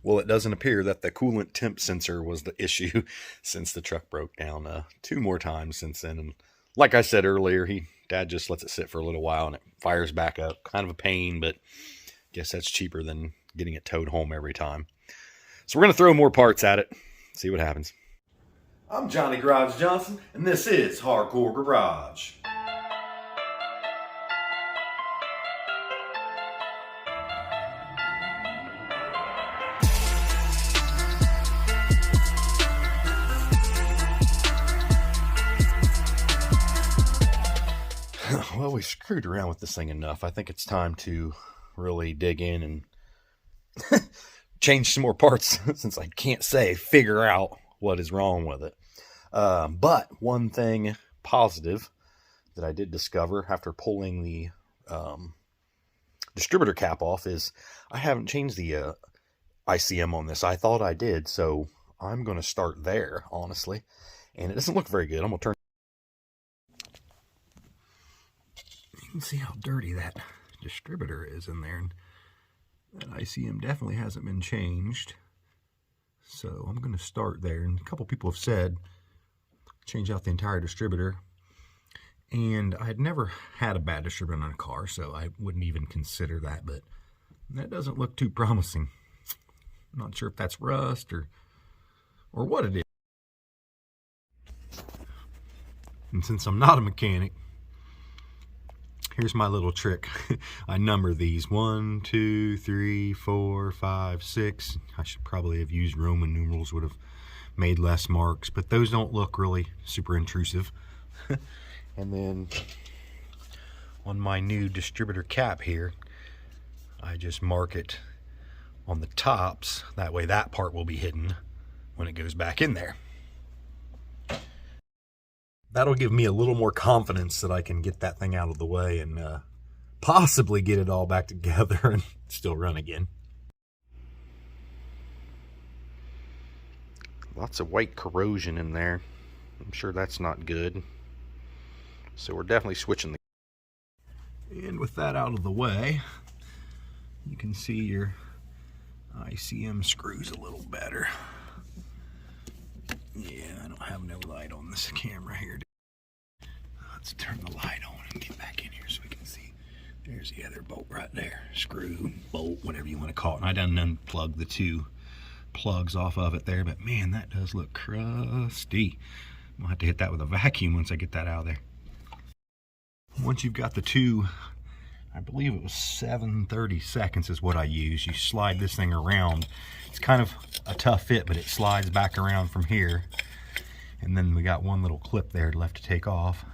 Well, it doesn't appear that the coolant temp sensor was the issue since the truck broke down 2 more times since then. And like I said earlier, Dad just lets it sit for a little while and it fires back up. Kind of a pain, but I guess that's cheaper than getting it towed home every time. So we're going to throw more parts at it, see what happens. I'm Johnny Garage Johnson, and this is Hardcore Garage. Well, we screwed around with this thing enough. I think it's time to really dig in and change some more parts since I can't figure out what is wrong with it. But one thing positive that I did discover after pulling the distributor cap off is I haven't changed the ICM on this. I thought I did, so I'm going to start there, honestly. And it doesn't look very good. I'm going to turn. You can see how dirty that distributor is in there. And that ICM definitely hasn't been changed. So I'm going to start there. And a couple people have said change out the entire distributor. And I had never had a bad distributor on a car, so I wouldn't even consider that. But that doesn't look too promising. I'm not sure if that's rust or what it is. And since I'm not a mechanic, here's my little trick. I number these 1, 2, 3, 4, 5, 6. I should probably have used Roman numerals, would have made less marks, but those don't look really super intrusive. And then on my new distributor cap here, I just mark it on the tops. That way that part will be hidden when it goes back in there. That'll give me a little more confidence that I can get that thing out of the way and possibly get it all back together and still run again. Lots of white corrosion in there. I'm sure that's not good. So we're definitely switching the... And with that out of the way, you can see your ICM screws a little better. Yeah, I don't have no light on this camera here. Let's turn the light on and get back in here so we can see. There's the other bolt right there. Screw, bolt, whatever you want to call it. And I done unplugged the 2 plugs off of it there, but man, that does look crusty. I'll have to hit that with a vacuum once I get that out of there. Once you've got the 2, I believe it was 7/30 seconds is what I use. You slide this thing around. It's kind of a tough fit, but it slides back around from here. And then we got one little clip there left to take off.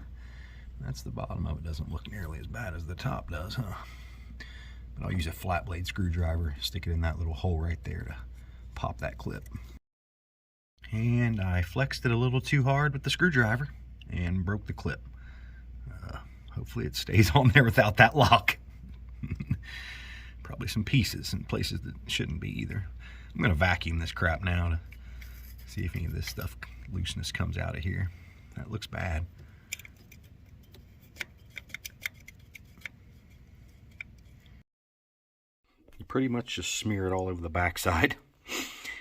That's the bottom of it. Doesn't look nearly as bad as the top does, huh? But I'll use a flat blade screwdriver, stick it in that little hole right there to pop that clip. And I flexed it a little too hard with the screwdriver and broke the clip. Hopefully it stays on there without that lock. Probably some pieces in places that shouldn't be either. I'm going to vacuum this crap now to see if any of this stuff, looseness, comes out of here. That looks bad. You pretty much just smear it all over the backside.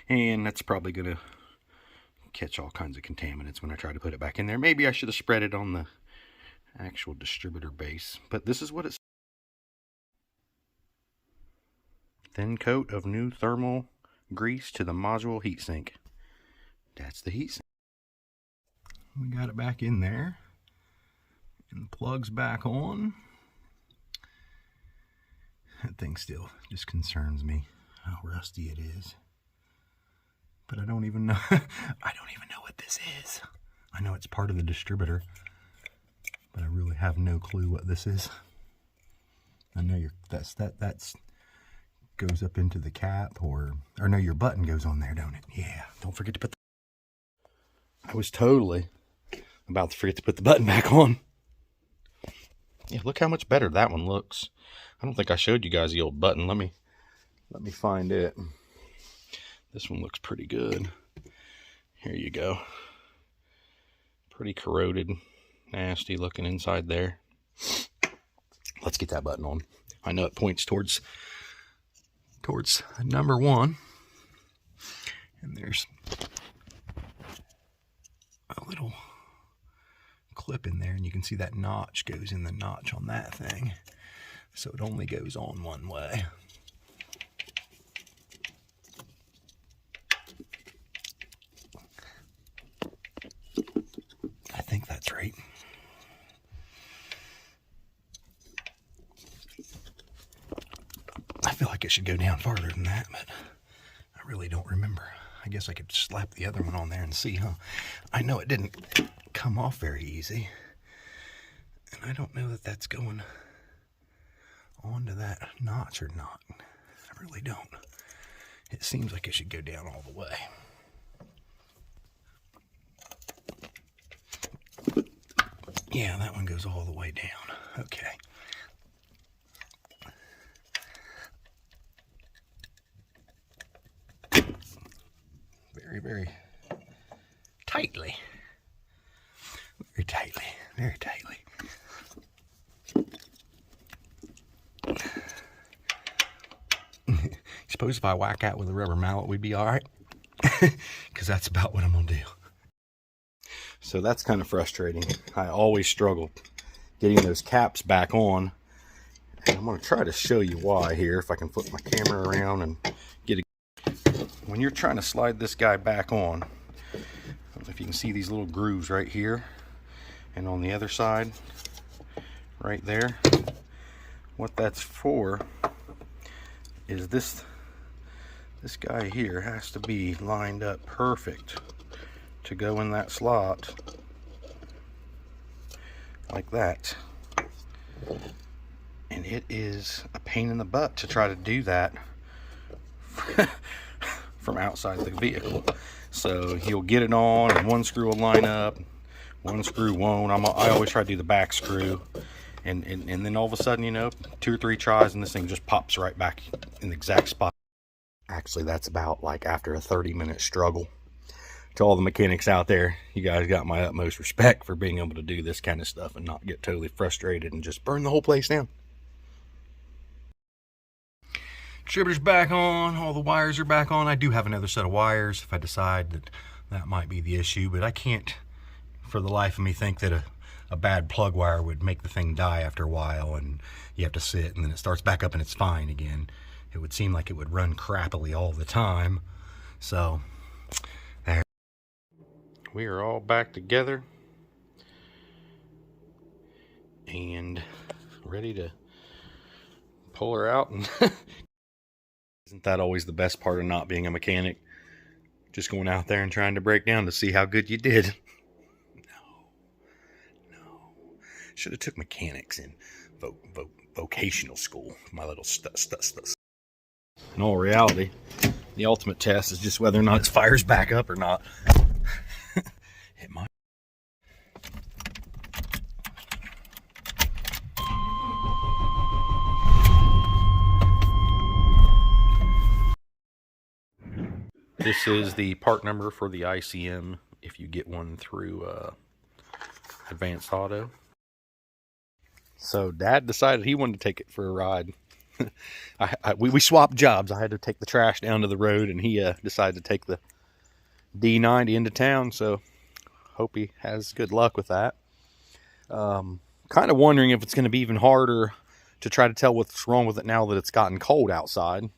And that's probably going to catch all kinds of contaminants when I try to put it back in there. Maybe I should have spread it on the actual distributor base, but this is what it's. Thin coat of new thermal grease to the module heatsink. That's the heatsink. We got it back in there, and the plug's back on. That thing still just concerns me how rusty it is. But I don't even know. I don't even know what this is. I know it's part of the distributor, but I really have no clue what this is. I know that's goes up into the cap, or no, your button goes on there, don't it? Yeah. Don't forget to put I was totally about to forget to put the button back on. Yeah, look how much better that one looks. I don't think I showed you guys the old button. Let me find it. This one looks pretty good. Here you go. Pretty corroded, nasty looking inside there. Let's get that button on. I know it points towards number 1. And there's a little clip in there, and you can see that notch goes in the notch on that thing. So it only goes on one way. I think that's right. I feel like it should go down farther than that, but I really don't remember. I guess I could slap the other one on there and see, huh? I know it didn't come off very easy. And I don't know that that's going onto that notch or not. I really don't. It seems like it should go down all the way. Yeah, that one goes all the way down. Okay. Very, very tightly. Very tightly. Very tightly. Suppose if I whack out with a rubber mallet, we'd be all right? Because that's about what I'm going to do. So that's kind of frustrating. I always struggle getting those caps back on. And I'm going to try to show you why here, if I can flip my camera around and get it. When you're trying to slide this guy back on, I don't know if you can see these little grooves right here. And on the other side, right there. What that's for is this guy here has to be lined up perfect to go in that slot like that. And it is a pain in the butt to try to do that from outside the vehicle. So you'll get it on and one screw will line up, one screw won't. I always try to do the back screw, and then all of a sudden, you know, 2 or 3 tries and this thing just pops right back in the exact spot. Actually, that's about like after a 30-minute struggle. To all the mechanics out there, you guys got my utmost respect for being able to do this kind of stuff and not get totally frustrated and just burn the whole place down. Distributor's back on, all the wires are back on. I do have another set of wires if I decide that that might be the issue, but I can't for the life of me think that a bad plug wire would make the thing die after a while and you have to sit and then it starts back up and it's fine again. It would seem like it would run crappily all the time. So there. We are all back together and ready to pull her out. And isn't that always the best part of not being a mechanic? Just going out there and trying to break down to see how good you did. No. Should have took mechanics in vocational school. My little stuff. In all reality, the ultimate test is just whether or not it fires back up or not. It might. This is the part number for the ICM if you get one through Advanced Auto. So Dad decided he wanted to take it for a ride. We swapped jobs. I had to take the trash down to the road, and he decided to take the D90 into town. So hope he has good luck with that. Kind of wondering if it's going to be even harder to try to tell what's wrong with it now that it's gotten cold outside.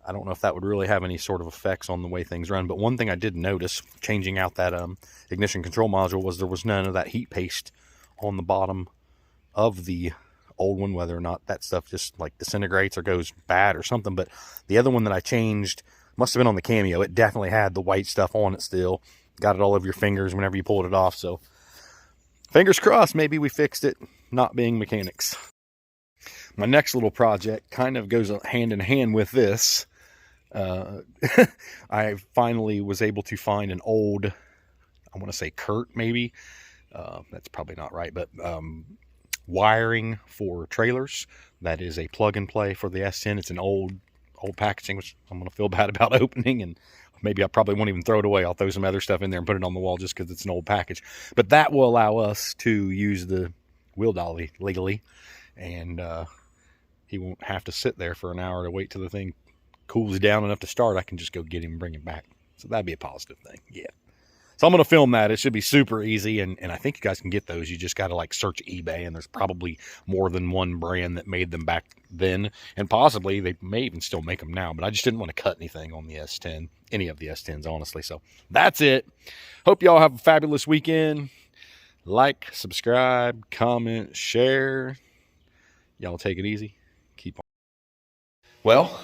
I don't know if that would really have any sort of effects on the way things run. But one thing I did notice changing out that ignition control module was there was none of that heat paste on the bottom of the old one, whether or not that stuff just like disintegrates or goes bad or something. But the other one that I changed must have been on the Cameo. It definitely had the white stuff on it still. Got it all over your fingers whenever you pulled it off. So fingers crossed, maybe we fixed it, not being mechanics. My next little project kind of goes hand in hand with this. I finally was able to find an old, I want to say Kurt maybe. That's probably not right, but wiring for trailers. That is a plug and play for the S10. It's an old packaging, which I'm going to feel bad about opening, and maybe I probably won't even throw it away. I'll throw some other stuff in there and put it on the wall just because it's an old package. But that will allow us to use the wheel dolly legally, and he won't have to sit there for an hour to wait till the thing cools down enough to start. I can just go get him and bring him back. So that'd be a positive thing. Yeah. So I'm going to film that. It should be super easy. And I think you guys can get those. You just got to like search eBay, and there's probably more than one brand that made them back then. And possibly they may even still make them now, but I just didn't want to cut anything on the S10, any of the S10s, honestly. So that's it. Hope y'all have a fabulous weekend. Like, subscribe, comment, share. Y'all take it easy. Keep on. Well,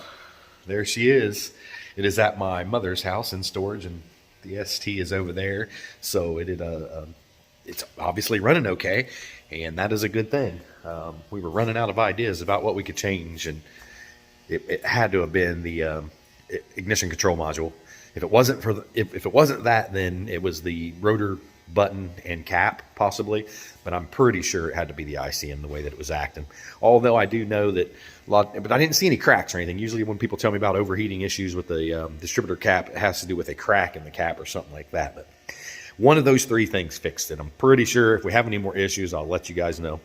there she is. It is at my mother's house in storage, and the ST is over there. So it's obviously running okay, and that is a good thing. We were running out of ideas about what we could change, and it had to have been the ignition control module. If it wasn't if it wasn't that, then it was the rotor button and cap possibly, but I'm pretty sure it had to be the ICM, the way that it was acting. Although I do know that but I didn't see any cracks or anything. Usually when people tell me about overheating issues with the distributor cap, it has to do with a crack in the cap or something like that. But one of those three things fixed it. I'm pretty sure if we have any more issues, I'll let you guys know.